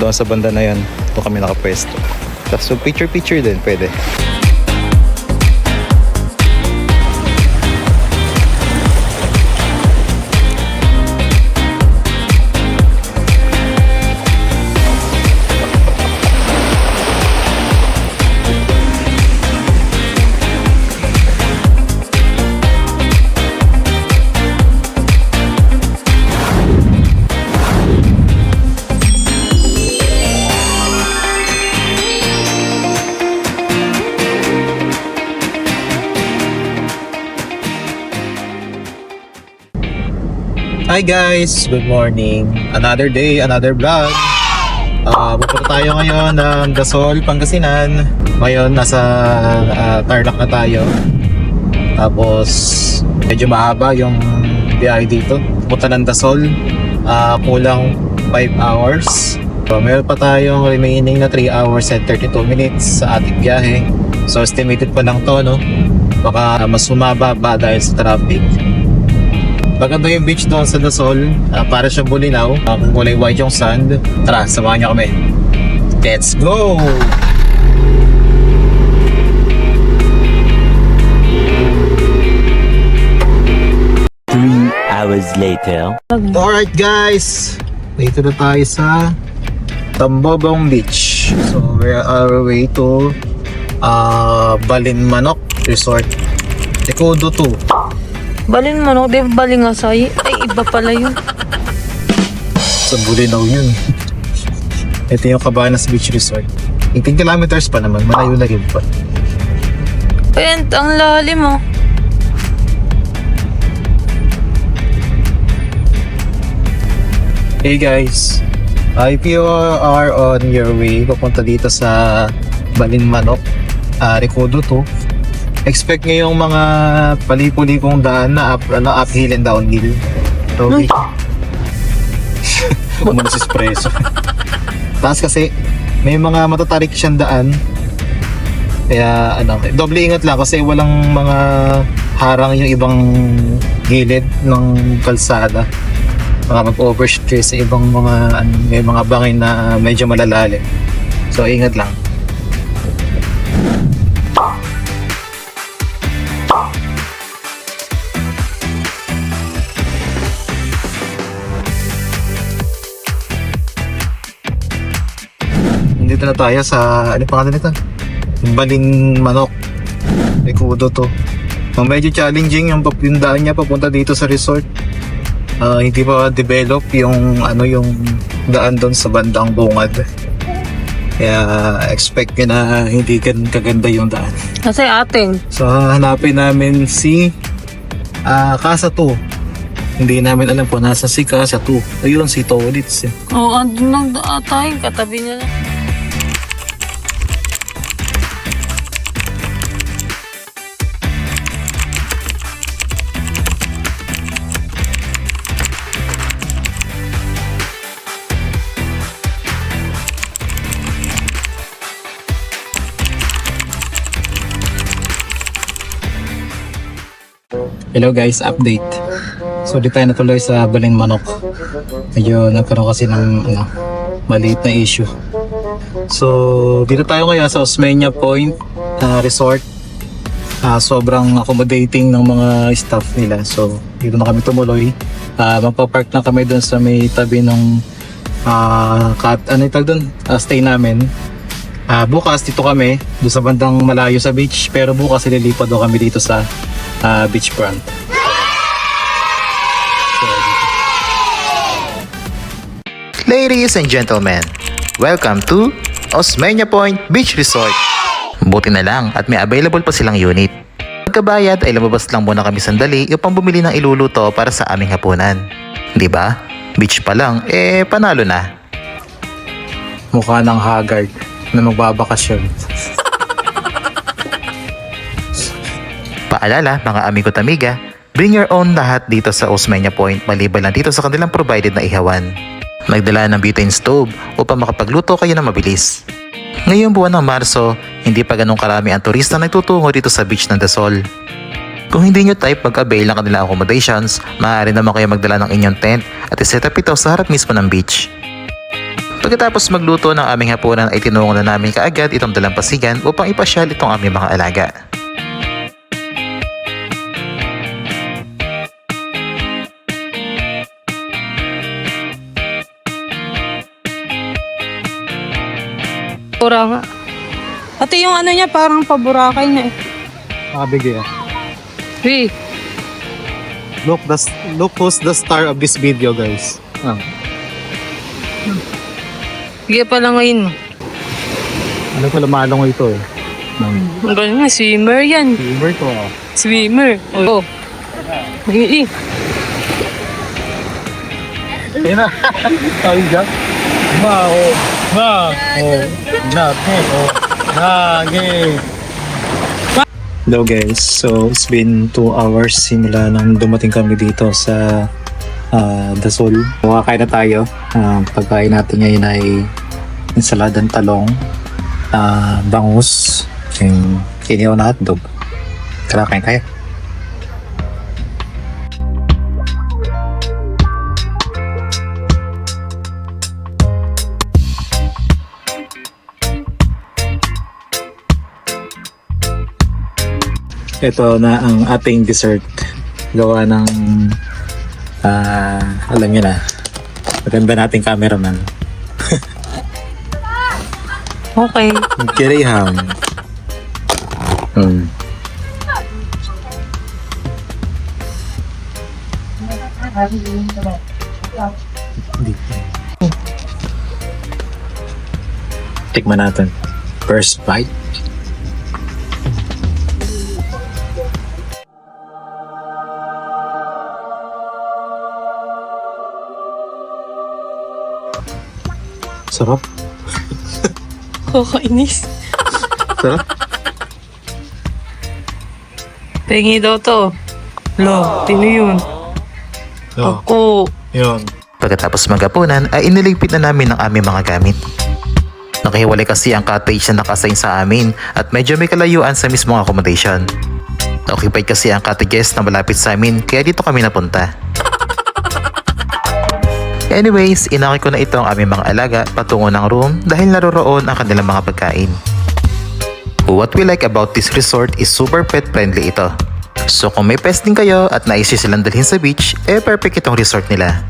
Doon sa banda na yan, doon kami nakapwesto. Tapos so picture din, pwede. Hi guys! Good morning! Another day, another vlog. Pupunta tayo ngayon ng Dasol, Pangasinan. Ngayon nasa Tarlac na tayo. Tapos medyo mahaba yung biyahe dito. Pupunta ng Dasol, kulang 5 hours. So, meron pa tayong remaining na 3 hours and 32 minutes sa ating biyahe. So estimated pa lang to, no? Baka mas sumaba pa dahil sa traffic. Maganda yung beach doon sa Dasol, para siyang bulinaw, kung kulay white yung sand. Tara, samahan niyo kami. Let's go! Hours later. Alright guys, dito na tayo sa Tambobong Beach. So we're on our way to Balinmanok Resort, Tecodo 2. Balinmanok, di ba Balingasay? Ay, iba pala yun. Sa Bulinaw yun. Ito yung Cabanas Beach Resort. 18 kilometers pa naman, malayo na rin pa. Pent, ang lalim oh. Hey guys, if you are on your way papunta dito sa Balinmanok, Tecodo 2, expect nyo yung mga pali-pulikong daan na uphill and downhill. So, muna si espresso. Tapos kasi may mga matatarik siyang daan. Kaya doble ingat lang kasi walang mga harang yung ibang gilid ng kalsada. Mga mag-overshoot kayo sa ibang mga may mga bangin na medyo malalalim. So ingat lang. Dito na tayo sa, ano pangalan nito? Balinmanok. Tecodo to. Medyo challenging yung daan niya papunta dito sa resort. Hindi pa develop yung yung daan doon sa bandang bungad. Kaya expect nyo na hindi kaganda yung daan. Kasi atin. So hanapin namin si Casa 2. Hindi namin alam po nasa si Casa 2. Ayun si Tolitz. Oo, andun lang tayo, katabi niya lang. Hello guys, update. So di tayo natuloy sa Balinmanok. Medyo nagkaroon kasi ng maliit na issue. So dito tayo ngayon sa Osmeña Point Resort. Sobrang accommodating ng mga staff nila. So dito na kami tumuloy. Magpa-park na kami doon sa may tabi ng stay namin. Bukas dito kami doon sa bandang malayo sa beach, pero bukas ililipat daw kami dito sa beachfront. Ladies and gentlemen, welcome to Osmeña Point Beach Resort. Buti na lang at may available pa silang unit. Pagkabayad ay lumabas lang muna kami sandali upang bumili ng iluluto para sa aming hapunan. Di ba? Beach pa lang, panalo na. Mukha ng haggard na magbabakasyon. Paalala mga amigo at amiga, bring your own lahat dito sa Osmeña Point maliban lang dito sa kanilang provided na ihawan. Nagdala ng butane stove upang makapagluto kayo na mabilis. Ngayong buwan ng Marso, hindi pa ganun karami ang turista na nagtutungo dito sa beach ng Dasol. Kung hindi nyo type mag-avail ng kanilang accommodations, maaari naman kayo magdala ng inyong tent at iset up ito sa harap mismo ng beach. Pagkatapos magluto ng aming hapunan ay tinungo na namin kaagad itong dalampasigan upang ipasyal itong aming mga alaga. Pura nga. Pati yung ano niya, parang paburakay niya eh. Bigay. Hey, Look who's the star of this video, guys. sige pala ngayon mo. Ano pala malong ito eh. Ang galing nga, swimmer yan. Silver to Swimmer. Oo. Hindi. Ayun na. Ay, Jack. Hello guys, so it's been 2 hours simula nang dumating kami dito sa Dasol. Makakain na tayo. Pagkain natin ngayon ay ensaladang talong, bangus, yung kinihaw na hotdog. Tara, kain tayo. Ito na ang ating dessert. Gawa ng alam niyo na. Maganda nating cameraman. Okay. Kiriham. Tikman natin. First bite. Sarap. Kakainis. Sarap. Pengi daw to. Lo, tino yun. Oh, Ako. yun. Pagkatapos maghapunan ay iniligpit na namin ang aming mga gamit. Nakahiwalay kasi ang cottage na nakasign sa amin at medyo may kalayuan sa mismong accommodation. Occupied kasi ang cottages na malapit sa amin kaya dito kami napunta. Anyways, inakay ko na ito ang aming mga alaga patungo ng room dahil naroroon ang kanilang mga pagkain. What we like about this resort is super pet friendly ito. So kung may pets din kayo at naisip silang dalhin sa beach, perfect itong resort nila.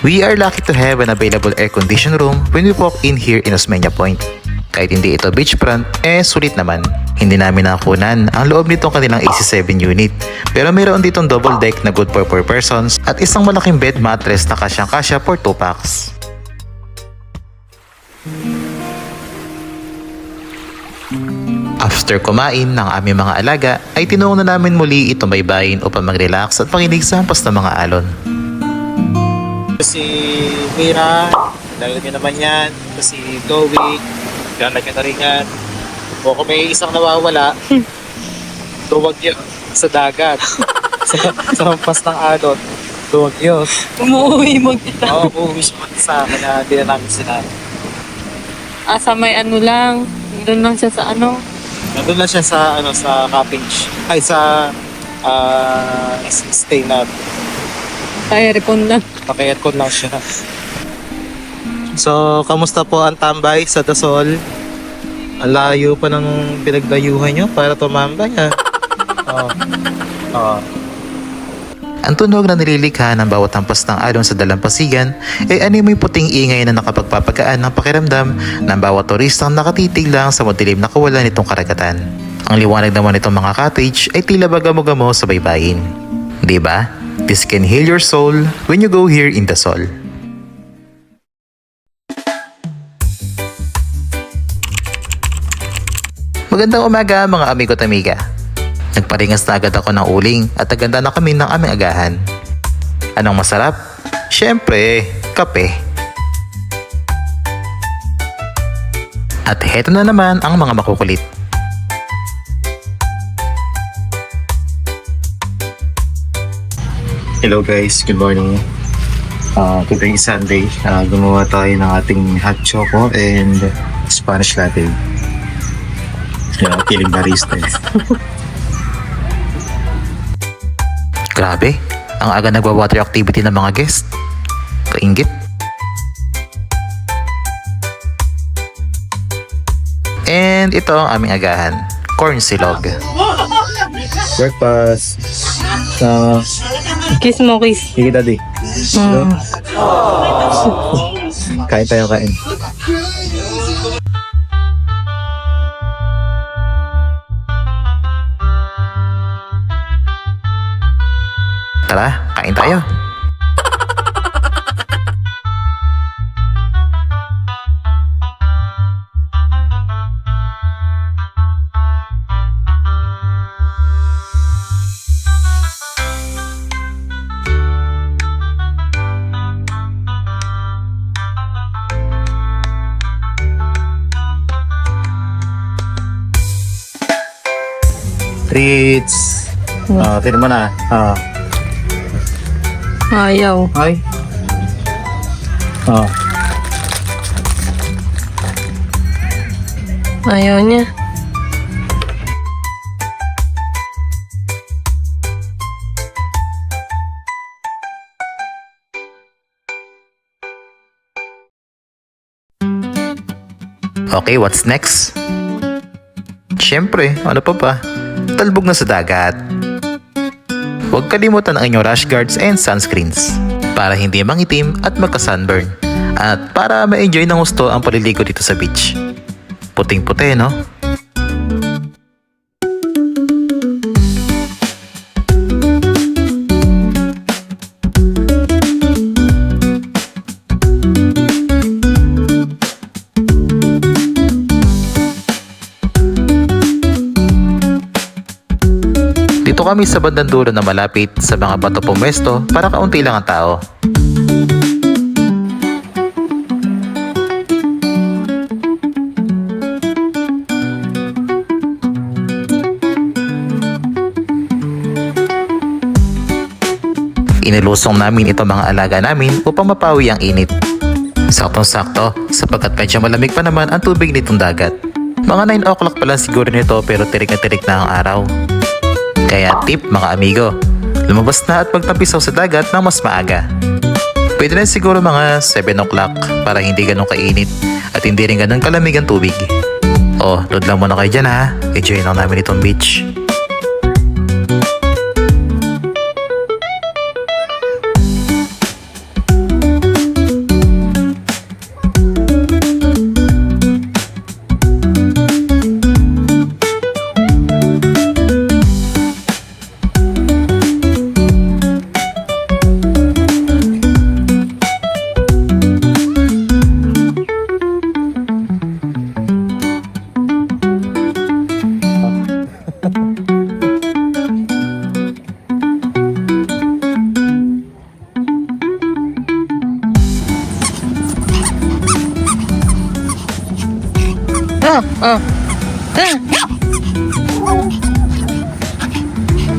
We are lucky to have an available air-conditioned room when we walk in here in Osmeña Point. Kahit hindi ito beachfront, sulit naman. Hindi namin nakunan ang loob nitong kanilang AC7 unit. Pero mayroon ditong double deck na good for 4 persons at isang malaking bed mattress na kasyang-kasya for 2 packs. After kumain ng aming mga alaga, ay tinungo na namin muli itong baybayin upang mag-relax at pakinig sa hampas ng mga alon. Si Mira, dahil nyo naman yan. Si Chloe, galag nyo na rin yan. O kung may isang nawawala, tuwag yun sa dagat. sa hampas ng alon, tuwag yun. Umuwi mag-ita. Oo, uuwi siya sa akin na hindi na namin sinabi. Sa may ano lang. Doon lang siya sa ano. Nandun lang siya sa sa cottage. Ay, sa stay na. Kaya repon lang. Paki-aircon lang siya. So, kamusta po ang tambay sa Dasol? Ang layo pa ng pinagdayuhan nyo para tumambay, ha? Ang tunog na nililikha ng bawat hampas ng alon sa dalampasigan ay animoy puting ingay na nakapagpapagaan ng pakiramdam ng bawat turistang nakatitig lang sa madilim na kawalan nitong karagatan. Ang liwanag naman nitong mga cottage ay tila bagamo-gamo sa baybayin. Diba? This can heal your soul when you go here in Dasol. Magandang umaga mga amigo at amiga. Nagparingas na agad ako ng uling at aganda na kami ng aming agahan. Anong masarap? Siyempre, kape. At heto na naman ang mga makukulit. Hello guys, good morning. Today is Sunday. Gumawa tayo ng ating hot choco and Spanish latte. Feeling barista. Grabe, ang aga nagwa-water activity ng mga guest. Kaingit. And ito ang aming agahan, corn silog. Breakfast. Kiss mo, kiss. Sige, daddy. Kain tayo, kain. Tara, kain tayo. Treats. Tignan mo na. Ayaw. Ay. Ayaw niya. Okay, what's next? Siyempre, ano pa ba? Talbog na sa dagat. Huwag kalimutan ang inyong rash guards and sunscreens para hindi mangitim at magka-sunburn. At para ma-enjoy ng gusto ang paliligo dito sa beach. Puting-puti, no? Dito kami sa bandang dulo na malapit sa mga bato pumwesto para kaunti lang ang tao. Inilusong namin itong mga alaga namin upang mapawi ang init. Saktong-sakto sapagkat medyo malamig pa naman ang tubig nitong dagat. Mga 9 o'clock pa lang siguro nito pero tirik na ang araw. Kaya tip mga amigo, lumabas na at magtampisaw sa dagat ng mas maaga. Pwede na siguro mga 7 o'clock para hindi ganun kainit at hindi rin ganun kalamig ang tubig. Oh, load lang muna kayo dyan ha. Enjoy lang namin itong beach.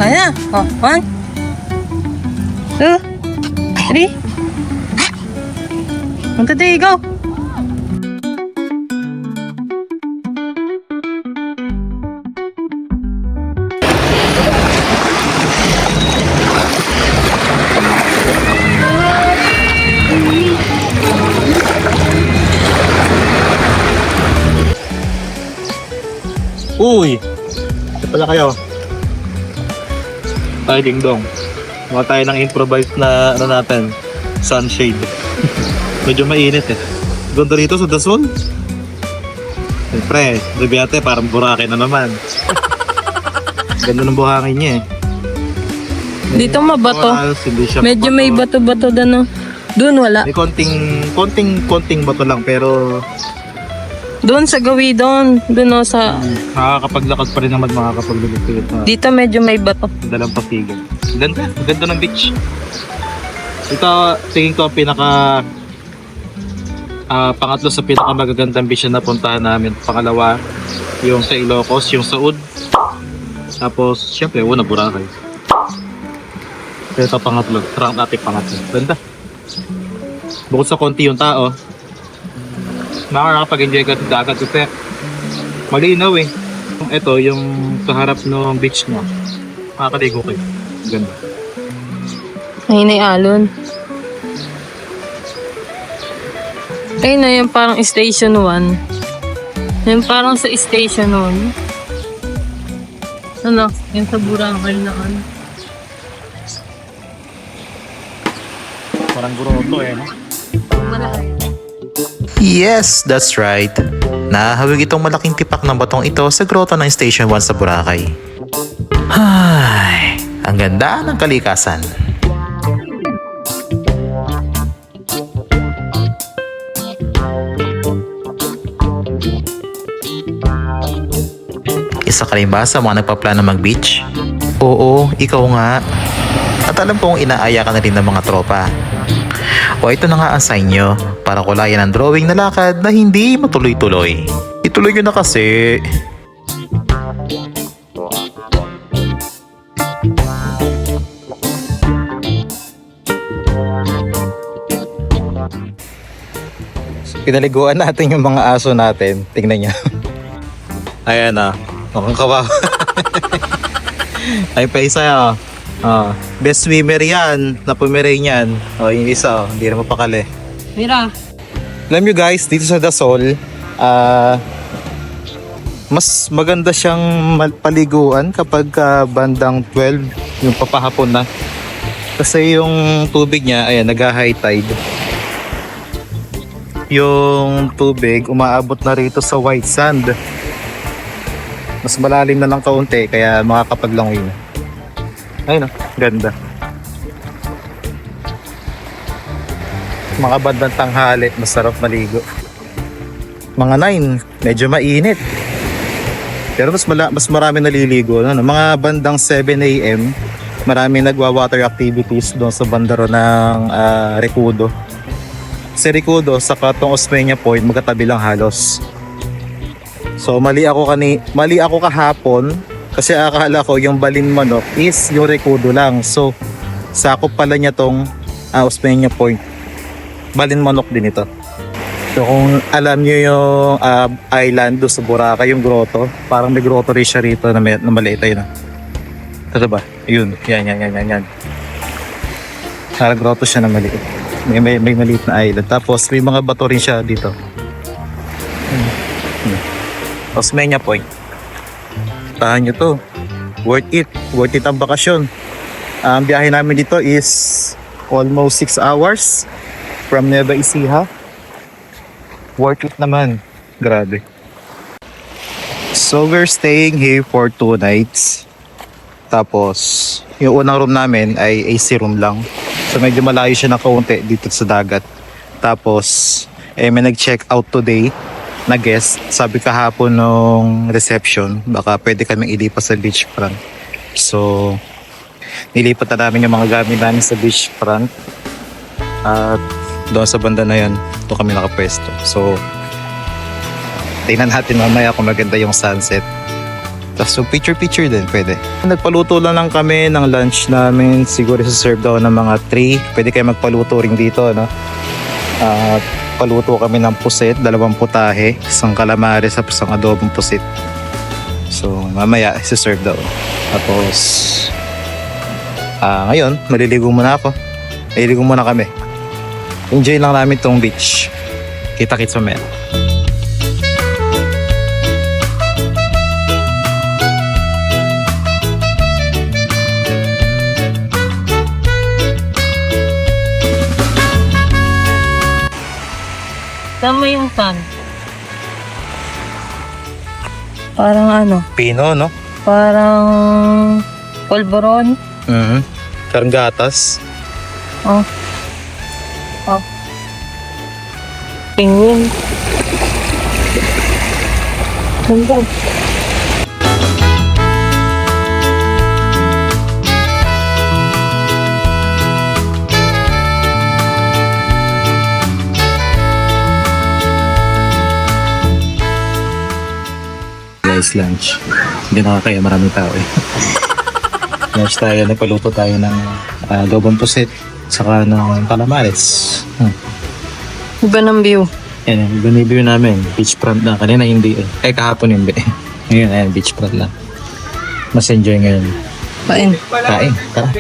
Kaya? 1, 2, 3. Punta tayo, go! Uy! Ito pala kayo. Ay, ding-dong. Mga tayo ng improvised na ano natin, sunshade. Medyo mainit eh. Ganda rito sa Dasol. Siyempre, Ribiate parang Boracay na naman. Ganda ng buhangin niya eh. Dito mabato. Corals, hindi siya Medyo may mabato. bato-bato doon. Doon wala. May konting bato lang pero Doon sa gawi doon. Doon sa... makakapaglakad pa rin naman makakapaglulupit na Dito medyo may bato. dalang pasigan. Ganda ng beach. Ito, tingin ko ang pangatlo sa pinakamagagandang beach na napuntahan namin. Pangalawa, yung sa Ilocos, yung sa Ud. Tapos, syempre, una Boracay. Ito pangatlo, rank natin pangatlo. Ganda. Bukod sa konti yung tao, makakapag-enjoy ka sa dagat kasi malinaw eh. Ito, yung sa harap ng beach mo, makakaligo kayo. Ganda. Ayun ay alon. Ayun na yung parang station 1. Yung parang sa station nun. Ano? Yung sa Boracay na ano. Parang grotto eh, no? Yes, that's right. Nahahawig itong malaking tipak ng batong ito sa grotto ng Station 1 sa Boracay. Ay, ang ganda ng kalikasan. Isa ka rin ba sa mga nagpaplano mag-beach? Oo, ikaw nga. At alam kong inaaya ka na rin ng mga tropa. O ito na nga ang sign nyo para kulayan ang drawing na lakad na hindi matuloy-tuloy. Ituloy nyo na kasi. Pinaliguan natin yung mga aso natin. Tingnan niya. Ayan ah. Mukhang kawawa. Ay pa isa ah. Best swimmer yan. Napumiranian. Yung isa hindi na mapakali. Mira. Alam nyo guys, dito sa Dasol, mas maganda siyang paliguan kapag bandang 12, yung papahapon na. Kasi yung tubig niya, ayan, nag-high tide. Yung tubig, umaabot na rito sa white sand. Mas malalim na lang kaunti, kaya makakapaglangoy na. Ayun o, ganda. Mga bandang tanghali, masarap maligo. Mga 9, medyo mainit. Pero mas marami naliligo. Ano? Mga bandang 7 AM, marami nagwa-water activities doon sa bandaro ng Recodo. Si Recodo sa katong Osmeña Point, magkatabi lang halos. So mali ako kahapon kasi akala ko yung Balin Manok is yung Recodo lang. So sakop pala niya tong Osmeña Point. Balin Manok din ito. So kung alam niyo yung island do sa Boracay, yung grotto, parang may grotto rin siya rito na maliit ayun. Ito ba? Yun. Yan. Parang grotto siya na maliit. May maliit na island. Tapos may mga bato rin siya dito. Osmeña Point. Tahan nyo to. Worth it ang bakasyon. Ang biyahe namin dito is almost 6 hours from Nueva Ecija. Worth it naman. Grabe. So we're staying here for 2 nights. Tapos yung unang room namin ay AC room lang. So medyo malayo siya na kaunti dito sa dagat. Tapos may nag-check out today na guest. Sabi kahapon nung reception, baka pwede kaming ilipat sa beachfront. So nilipat na namin yung mga gamit namin sa beachfront. At doon sa banda na yun, doon kami nakapwesto. So tingnan natin mamaya kung maganda yung sunset. Tapos so picture din pwede. Nagpaluto lang kami ng lunch namin. Siguro serve daw ng mga 3. Pwede kayo magpaluto rin dito, no? Paluto kami ng pusit, 2 putahe, 1 calamares at 1 adobong pusit. So mamaya serve daw. Tapos ngayon maliligo muna ako. Maliligo muna kami. Enjoy lang namin tong beach. Kita-kits mamaya. Tama yung sun. Parang ano? Pino, no? Parang polvoron. Parang gatas. Oh. Penguin. Ganda. Guys, lunch. Hindi nakakaya, maraming tao eh. Lunch tayo, nagpaluto tayo ng adobong pusit saka ng calamares. Iba ng view. Yan, binibigyo namin. Beachfront na. Kanina hindi eh. Kahapon hindi. Ngayon, ayan, beachfront lang. Mas enjoy ngayon. Kain. Tara.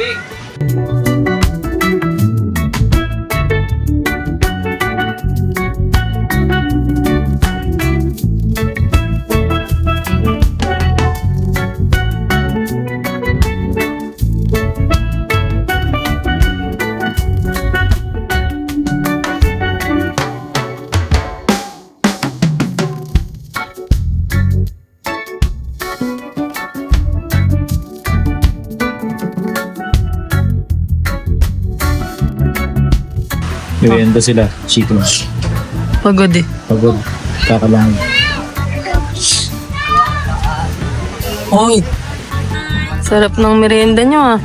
Merienda sila. Chicken. Pagod eh. Pagod. Kakalangan. Oy. Sarap ng merienda nyo ah.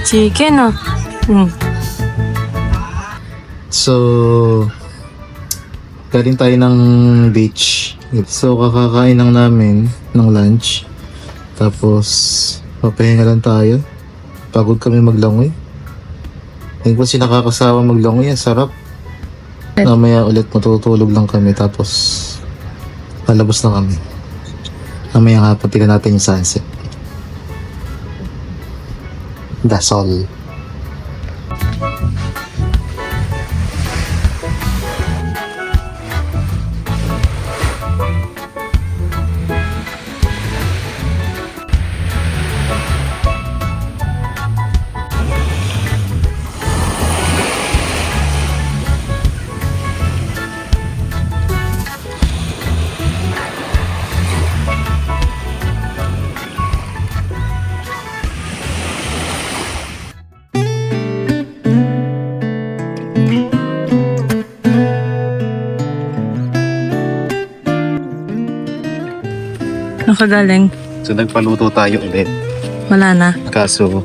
Chicken ah. So, galing tayo ng beach. So, kakakain lang namin ng lunch. Tapos, papahinga lang tayo. Pagod kami maglangoy. Hindi ko sila nakakasawa maglangoy. Ang sarap. Mamaya ulit matutulog lang kami. Tapos, palabas na kami. Mamaya nga, patigan natin yung sunset. That's all. Nakagaling. So, nagpaluto tayo ulit. Wala na. Kaso,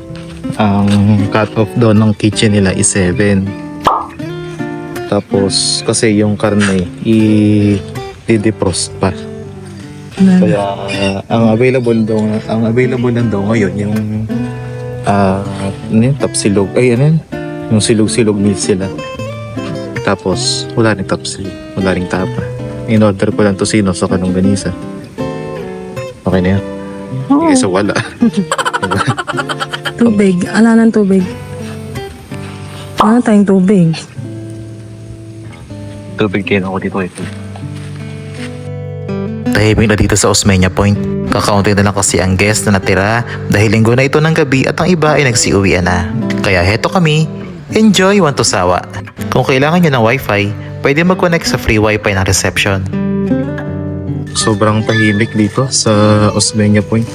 ang cut-off doon ng kitchen nila is 7. Tapos, kasi yung karne, i-defrost pa. Kaya, ang available lang daw ngayon, yung tapsilog. Ay, ano yun? Yung silog-silog meal sila. Tapos, wala rin tapsilog. Wala rin tapa. In-order ko lang tosino sa kanong ganisa. Okay na yan. Oo. Kasi wala. Tubig. Ala ng tubig. Ano tayong tubig? Tubig kayo ako dito ito. Tahimik na dito sa Osmeña Point. Kakaunti na lang kasi ang guest na natira dahil linggo na ito ng gabi at ang iba ay nagsiuwian na. Kaya heto kami, enjoy want to sawa. Kung kailangan nyo ng wifi, pwede mag-connect sa free wifi ng reception. Sobrang tahimik dito sa Osmeña Point.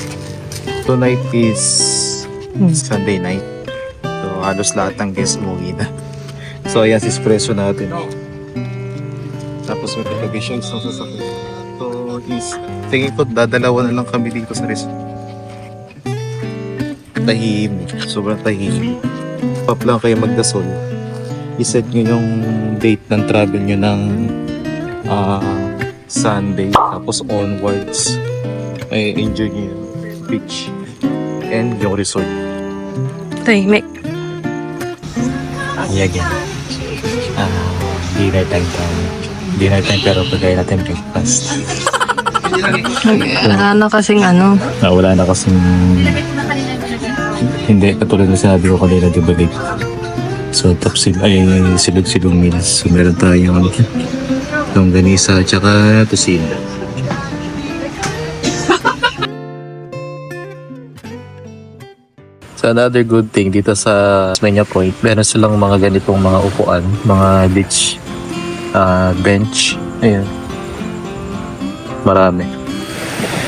Tonight is Sunday night. So halos lahat ng guests umuwi na. So ayan si espresso natin. Tapos may televisions sa sasakyan. So tingin ko dadalawa na lang kami dito sa resort. Tahimik. Sobrang tahimik. Pop lang kayo magdasol. I-set nyo yung date ng travel nyo ng Sunday. Tapos onwards. May enjoy nyo yung beach and yung resort. Tahimik. Again. Dinner time tayo. Dinner time pero pagkain natin breakfast. Wala na kasing ano. Wala na kasing hindi katulad na sinabi ko kanina, di ba? So silog-silog meals. So meron tayong longganisa at saka tosino. So another good thing dito sa Osmeña Point, meron silang mga ganitong mga upuan, mga beach bench. Ayun. Marami.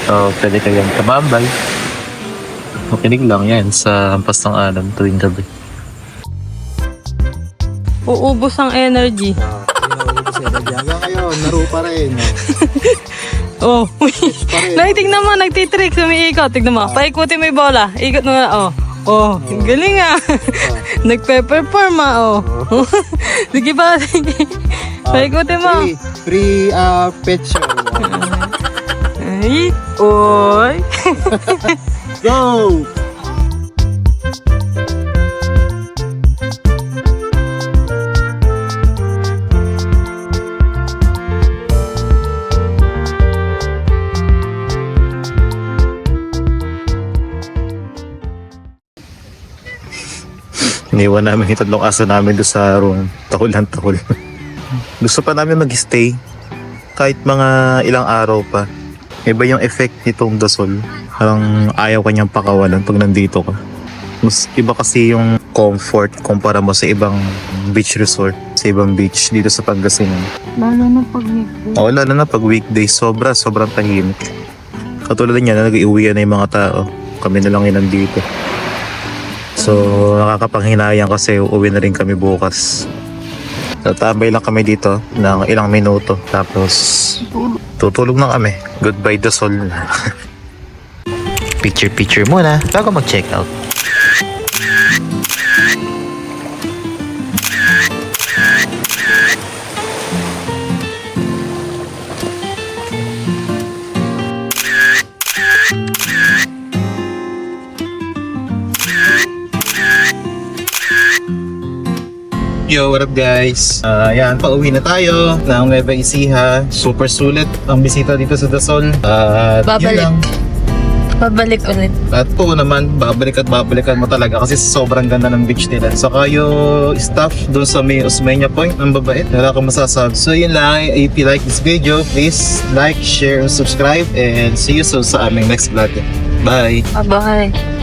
So pwede kayong tumambay. Makinig lang yan sa hampas ng alam tuwing gabi. Uubos ang energy. Hanggang ngayon, laro pa rin. Oh. Tignan mo, nagtitrick, sumiikot. Tignan mo, paikutin mo yung bola. Ikot mo nga, oh. Oh, galing ah. Nagpe-perform ah, oh. Sige ba, sige. Paikutin mo. Free pet show. Ay, oy. Go! Iniwan namin yung tatlong aso namin doon sa room. Tahol ng tahol. Gusto pa namin mag-stay kahit mga ilang araw pa. Iba yung effect nitong dasol. Parang ayaw kanyang pakawalan pag nandito ka. Mas iba kasi yung comfort kumpara mo sa ibang beach resort, sa ibang beach dito sa Pangasinan. Lalo na pag weekday. Lalo na pag weekday, sobrang tahimik. Katulad niya na nag-iuwian na yung mga tao. Kami na lang yun nandito. So nakakapanghinayang kasi uuwi na rin kami bukas. Tatambay lang kami dito ng ilang minuto. Tapos, tutulog na kami. Goodbye Dasol na. Picture muna bago mag-check out. Yo, what up guys? Yan, pauwi na tayo ng Nueva Ecija. Super sulit ang bisita dito sa Dasol. At Babalik. yun lang. Pabalik ulit. At po naman, babalik at babalikan mo talaga kasi sobrang ganda ng beach nila. Saka yung staff doon sa may Osmeña Point, ang babait. Wala akong masasabi. So yun lang, if you like this video, please like, share, and subscribe. And see you soon sa aming next vlog. Bye! Bye-bye.